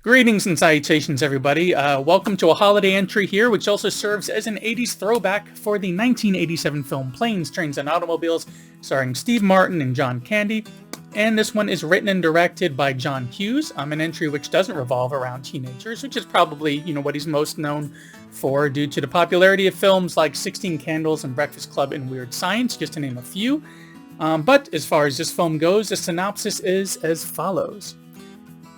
Greetings and salutations, everybody. Welcome to a holiday entry here, which also serves as an 80s throwback for the 1987 film Planes, Trains, and Automobiles, starring Steve Martin and John Candy. And this one is written and directed by John Hughes, an entry which doesn't revolve around teenagers, which is probably, what he's most known for due to the popularity of films like 16 Candles and Breakfast Club and Weird Science, just to name a few. But as far as this film goes, the synopsis is as follows.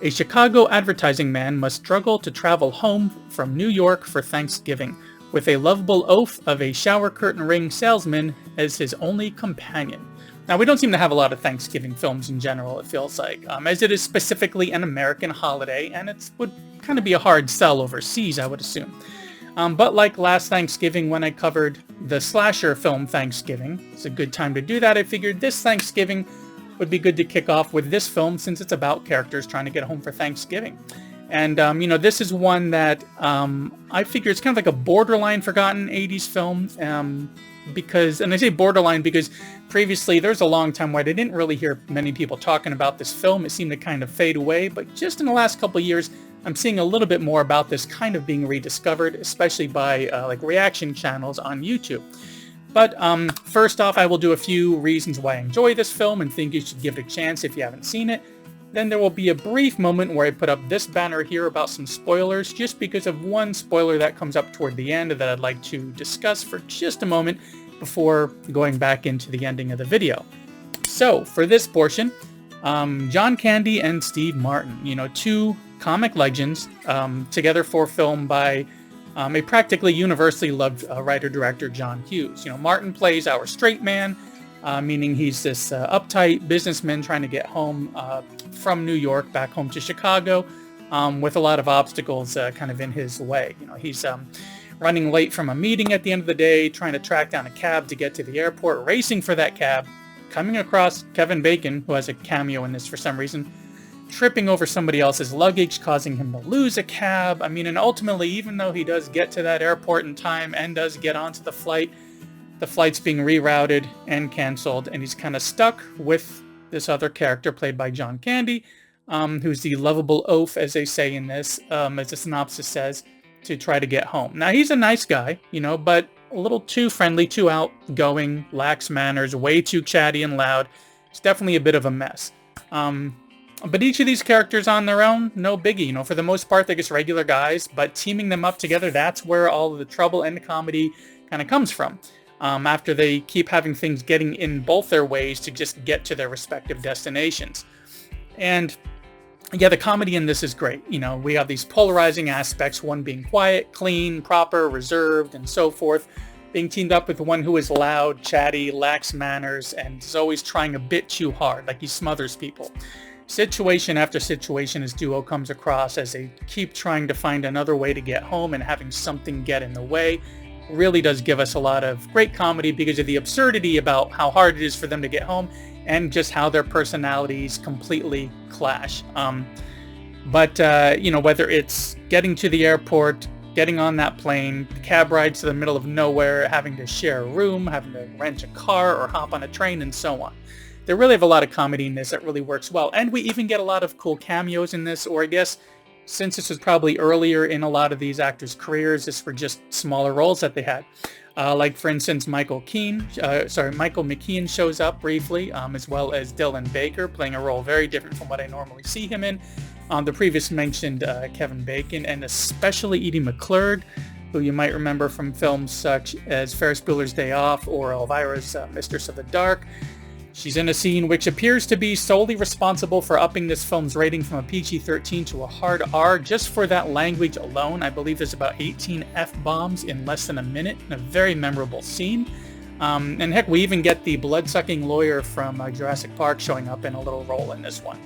A Chicago advertising man must struggle to travel home from New York for Thanksgiving, with a lovable oaf of a shower curtain ring salesman as his only companion. Now, we don't seem to have a lot of Thanksgiving films in general, it feels like, as it is specifically an American holiday, and it would kind of be a hard sell overseas, I would assume. But like last Thanksgiving when I covered the slasher film Thanksgiving, it's a good time to do that. I figured this Thanksgiving would be good to kick off with this film since it's about characters trying to get home for Thanksgiving. And, this is one that I figure it's kind of like a borderline forgotten 80s film because, and I say borderline because previously there's a long time where I didn't really hear many people talking about this film. It seemed to kind of fade away, but just in the last couple of years, I'm seeing a little bit more about this kind of being rediscovered, especially by reaction channels on YouTube. But first off, I will do a few reasons why I enjoy this film and think you should give it a chance if you haven't seen it. Then there will be a brief moment where I put up this banner here about some spoilers, just because of one spoiler that comes up toward the end that I'd like to discuss for just a moment before going back into the ending of the video. So, for this portion, John Candy and Steve Martin, two comic legends, together for film by a practically universally loved writer-director, John Hughes. Martin plays our straight man, meaning he's this uptight businessman trying to get home from New York back home to Chicago with a lot of obstacles kind of in his way. He's running late from a meeting at the end of the day, trying to track down a cab to get to the airport, racing for that cab, coming across Kevin Bacon, who has a cameo in this for some reason, tripping over somebody else's luggage, causing him to lose a cab. And ultimately, even though he does get to that airport in time and does get onto the flight's being rerouted and canceled, and he's kind of stuck with this other character played by John Candy, who's the lovable oaf, as they say in this, as the synopsis says, to try to get home. Now, he's a nice guy, but a little too friendly, too outgoing, lacks manners, way too chatty and loud. It's definitely a bit of a mess. But each of these characters on their own, no biggie. For the most part, they're just regular guys, but teaming them up together, that's where all of the trouble and the comedy kind of comes from. After they keep having things getting in both their ways to just get to their respective destinations. And yeah, the comedy in this is great. We have these polarizing aspects, one being quiet, clean, proper, reserved, and so forth, being teamed up with one who is loud, chatty, lacks manners, and is always trying a bit too hard, like he smothers people. Situation after situation this duo comes across as they keep trying to find another way to get home, and having something get in the way really does give us a lot of great comedy because of the absurdity about how hard it is for them to get home and just how their personalities completely clash. Whether it's getting to the airport, getting on that plane, cab rides to the middle of nowhere, having to share a room, having to rent a car or hop on a train, and so on. They really have a lot of comedy in this that really works well. And we even get a lot of cool cameos in this, or I guess since this was probably earlier in a lot of these actors' careers, this were just smaller roles that they had. Like, for instance, Michael McKean shows up briefly, as well as Dylan Baker, playing a role very different from what I normally see him in. The previous mentioned Kevin Bacon, and especially Edie McClurg, who you might remember from films such as Ferris Bueller's Day Off or Elvira's Mistress of the Dark. She's in a scene which appears to be solely responsible for upping this film's rating from a PG-13 to a hard R just for that language alone. I believe there's about 18 F-bombs in less than a minute in a very memorable scene. And heck, we even get the blood-sucking lawyer from Jurassic Park showing up in a little role in this one.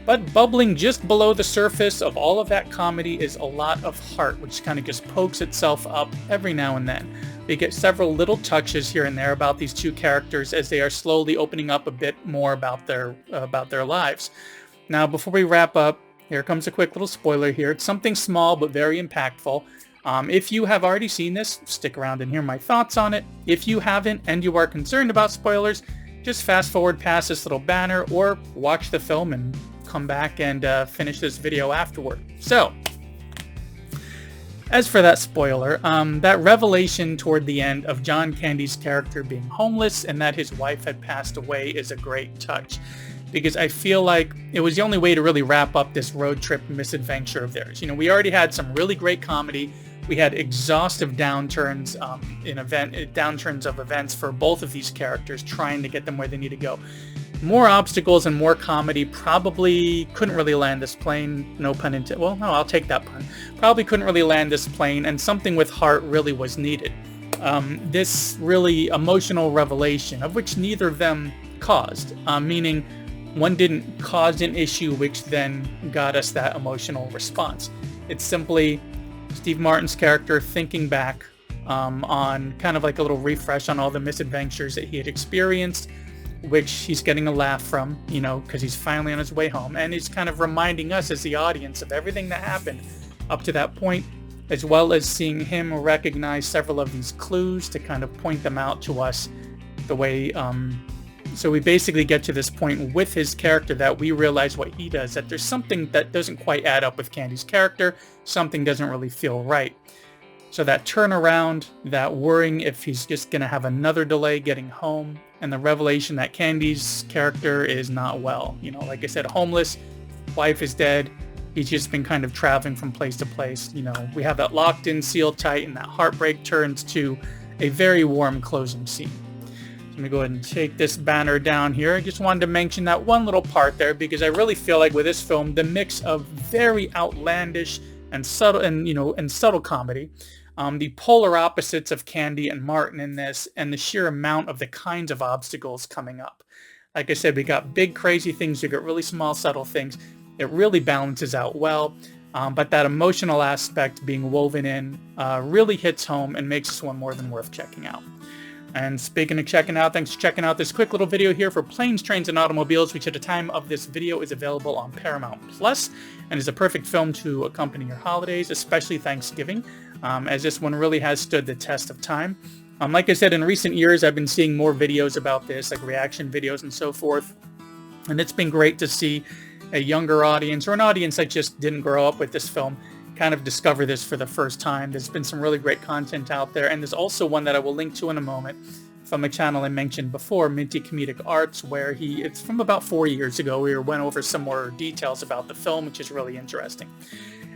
But bubbling just below the surface of all of that comedy is a lot of heart, which kind of just pokes itself up every now and then. We get several little touches here and there about these two characters as they are slowly opening up a bit more about their lives. Now, before we wrap up, here comes a quick little spoiler here. It's something small but very impactful. If you have already seen this, stick around and hear my thoughts on it. If you haven't and you are concerned about spoilers, just fast forward past this little banner or watch the film and come back and finish this video afterward. So, as for that spoiler, that revelation toward the end of John Candy's character being homeless and that his wife had passed away is a great touch, because I feel like it was the only way to really wrap up this road trip misadventure of theirs. You know, we already had some really great comedy. We had exhaustive downturns downturns of events for both of these characters, trying to get them where they need to go. More obstacles and more comedy probably couldn't really land this plane. No pun intended. Well, no, I'll take that pun. Probably couldn't really land this plane, and something with heart really was needed. This really emotional revelation, of which neither of them caused, meaning one didn't cause an issue which then got us that emotional response. It's simply Steve Martin's character thinking back on kind of like a little refresh on all the misadventures that he had experienced, which he's getting a laugh from, you know, because he's finally on his way home, and he's kind of reminding us as the audience of everything that happened up to that point, as well as seeing him recognize several of these clues to kind of point them out to us the way, so we basically get to this point with his character that we realize what he does, that there's something that doesn't quite add up with Candy's character, something doesn't really feel right. So that turnaround, that worrying if he's just going to have another delay getting home, and the revelation that Candy's character is not well. You know, like I said, homeless, wife is dead, he's just been kind of traveling from place to place. You know, we have that locked in, sealed tight, and that heartbreak turns to a very warm closing scene. So let me go ahead and take this banner down here. I just wanted to mention that one little part there, because I really feel like with this film, the mix of very outlandish and subtle comedy, the polar opposites of Candy and Martin in this, and the sheer amount of the kinds of obstacles coming up. Like I said, we got big crazy things, we got really small subtle things. It really balances out well, but that emotional aspect being woven in really hits home and makes this one more than worth checking out. And speaking of checking out, thanks for checking out this quick little video here for Planes, Trains, and Automobiles, which at the time of this video is available on Paramount Plus, and is a perfect film to accompany your holidays, especially Thanksgiving, as this one really has stood the test of time. Like I said, in recent years, I've been seeing more videos about this, like reaction videos and so forth, and it's been great to see a younger audience, or an audience that just didn't grow up with this film, kind of discover this for the first time. There's been some really great content out there, and there's also one that I will link to in a moment from a channel I mentioned before, Minty Comedic Arts, where it's from about 4 years ago. We went over some more details about the film, which is really interesting.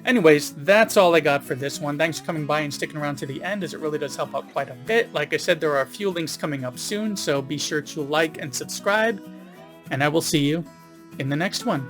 Anyways, that's all I got for this one. Thanks for coming by and sticking around to the end, as it really does help out quite a bit. Like I said, there are a few links coming up soon, so be sure to like and subscribe, and I will see you in the next one.